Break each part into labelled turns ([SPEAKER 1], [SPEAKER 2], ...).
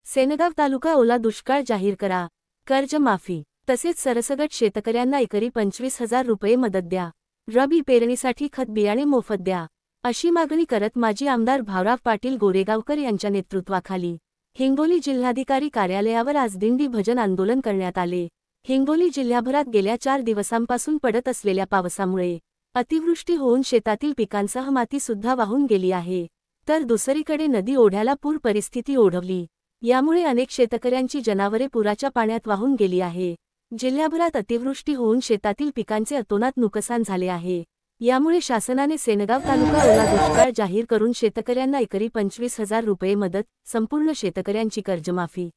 [SPEAKER 1] सेनगाव तालुका ओला दुष्काळ जाहीर करा। कर्जमाफी तसेच सरसगट शेतकऱ्यांना एकरी 25,000 रुपये मदत द्या। रबी पेरणीसाठी खत बियाणे मोफत द्या, अशी मागणी करत माजी आमदार भाऊराव पाटील गोरेगावकर यांच्या नेतृत्वाखाली हिंगोली जिल्हाधिकारी कार्यालयावर आज दिंडी भजन आंदोलन करण्यात आले। हिंगोली जिल्ह्याभरात गेल्या 4 दिवसांपासून पडत असलेल्या पावसामुळे अतिवृष्टी होऊन शेतातील पिकांसह माती सुद्धा वाहून गेली आहे, तर दुसरीकडे नदी ओढ्याला पूर परिस्थिती ओढवली। यामुळे अनेक शेतकऱ्यांची जनावरे पुराच्या पाण्यात वाहून गेली आहे। जिल्ह्याभरात अतिवृष्टी होऊन शेतातील पिकांचे अतोनात नुकसान झाले आहे। यामुळे शासनाने सेनगाव तालुका ओला दुष्काळ जाहीर करून शेतकऱ्यांना एकरी 25,000 रुपये मदत, संपूर्ण शेतकऱ्यांची कर्जमाफी,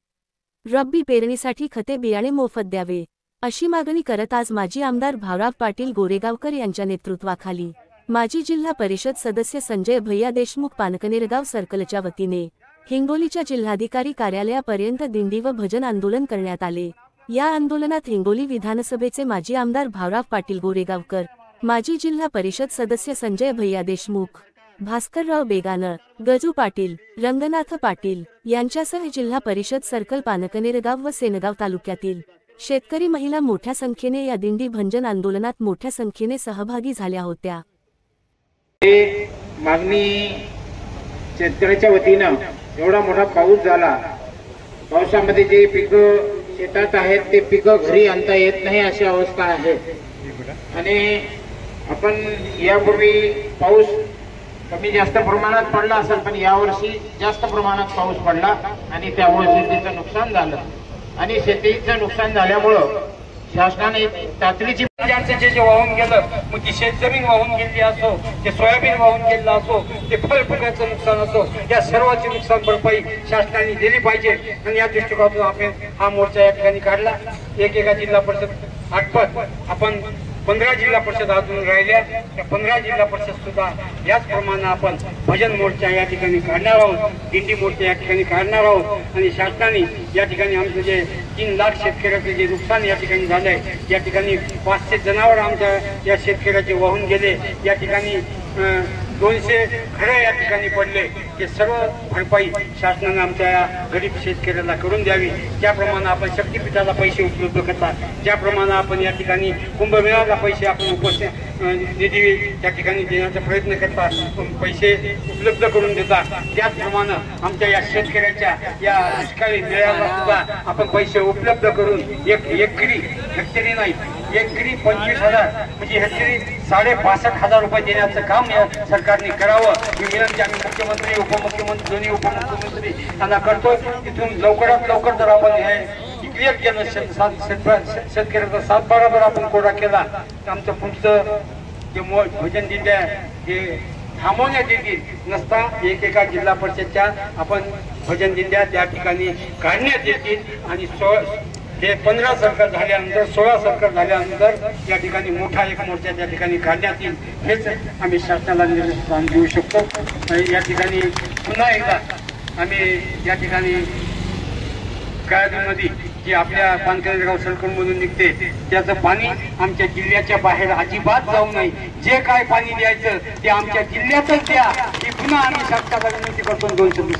[SPEAKER 1] रब्बी पेरणीसाठी खते बियाणे मोफत द्यावे, अशी मागणी करत आज माजी आमदार भाऊराव पाटील गोरेगावकर यांच्या नेतृत्वाखाली माजी जिल्हा परिषद सदस्य संजय भैया देशमुख पानकनेरगाव सर्कलच्या वतीने हिंगोलीच्या जिल्हाधिकारी कार्यालयापर्यंत दिंडी व भजन आंदोलन करण्यात आले। या आंदोलनात हिंगोली विधानसभेचे माजी आमदार भाऊराव पाटील गोरेगावकर, माजी जिल्हा परिषद सदस्य संजय भैया देशमुख, भास्करराव बेगानळ, गजू पाटील, रंगनाथ पाटील यांच्यासह जिल्हा परिषद सर्कल पानकनेरगाव व सेनगाव तालुक्यातील शेतकरी महिला मोठ्या संख्येने या दिंडी भंजन आंदोलनात मोठ्या संख्येने सहभागी झाल्या होत्या।
[SPEAKER 2] मागणी शेतकऱ्याच्या वतीनं एवढा मोठा पाऊस झाला, पावसामध्ये जे पिकं शेतात आहेत ते पिकं घरी आणता येत नाही अशी अवस्था आहे। आणि आपण यापूर्वी पाऊस कमी जास्त प्रमाणात पडला असेल, पण यावर्षी जास्त प्रमाणात पाऊस पडला आणि त्यामुळे शेतीचं नुकसान झालं। आणि शेतीचं नुकसान झाल्यामुळं शासनाने तातडीची जे वाहून गेलं, मग ती शेतजमीन वाहून गेली असो, ते सोयाबीन वाहून गेलं असो, ते फळपिकाचं नुकसान असो, या सर्वांची नुकसान भरपाई शासनाने दिली पाहिजे। आणि या दृष्टिकोनातून आपण हा मोर्चा या ठिकाणी काढला। एकेका जिल्हा परिषद आटपत आपण 15 जिल्हा परिषद अजून राहिल्या, त्या 15 जिल्हा परिषद सुद्धा याचप्रमाणे आपण भजन मोर्चा या ठिकाणी काढणार आहोत, दिंडी मोर्चा या ठिकाणी काढणार आहोत। आणि शासनाने या ठिकाणी आमचं जे 3 लाख शेतकऱ्याचे जे नुकसान या ठिकाणी झालंय, या ठिकाणी 500 जनावर आमच्या या शेतकऱ्याचे वाहून गेले, या ठिकाणी 200 घरं या ठिकाणी पडले, ते सर्व भरपाई शासनाने आमच्या गरीब शेतकऱ्याला करून द्यावी। त्याप्रमाणे आपण शक्तीपीठाला पैसे उपलब्ध करता, ज्याप्रमाणे आपण या ठिकाणी कुंभमेळ्याला पैसे आपण निधी त्या ठिकाणी देण्याचा प्रयत्न करता, पैसे उपलब्ध करून देता, त्याचप्रमाणे आमच्या या शेतकऱ्याच्या या दुष्काळी मेळ्याला सुद्धा आपण पैसे उपलब्ध करून एकरी हेक्टरी नाही, एकरी 25,000 म्हणजे हेक्टरी 65,500 रुपये देण्याचं काम या सरकारने करावं ही विनंती आम्ही मुख्यमंत्री, उपमुख्यमंत्री, दोन्ही उपमुख्यमंत्री यांना करतो। तिथून लवकरात लवकर जर आपण हे क्लिअर केलं, शेतकऱ्याचा 7/12 जर आपण कोरा केला, तर आमचं पुढचं जे भजन दिंड्या हे थांबवण्यात येतील नसता एकेका जिल्हा परिषदच्या आपण भजन दिंड्या त्या ठिकाणी काढण्यात येतील। आणि 15 सर्कल झाल्यानंतर 16 सर्कल झाल्यानंतर या ठिकाणी मोठा एक मोर्चा त्या ठिकाणी काढण्यात येईल, हेच आम्ही शासनाला निर्देशन देऊ शकतो। या ठिकाणी पुन्हा एकदा आम्ही या ठिकाणी काळजी नदी जी आपल्या पानकनेरगाव सर्कलमधून निघते, त्याचं पाणी आमच्या जिल्ह्याच्या बाहेर अजिबात जाऊ नये। जे काय पाणी द्यायचं ते आमच्या जिल्ह्यातच द्या, ही पुन्हा आम्ही शासनाला विनंती करतो। 2 शब्द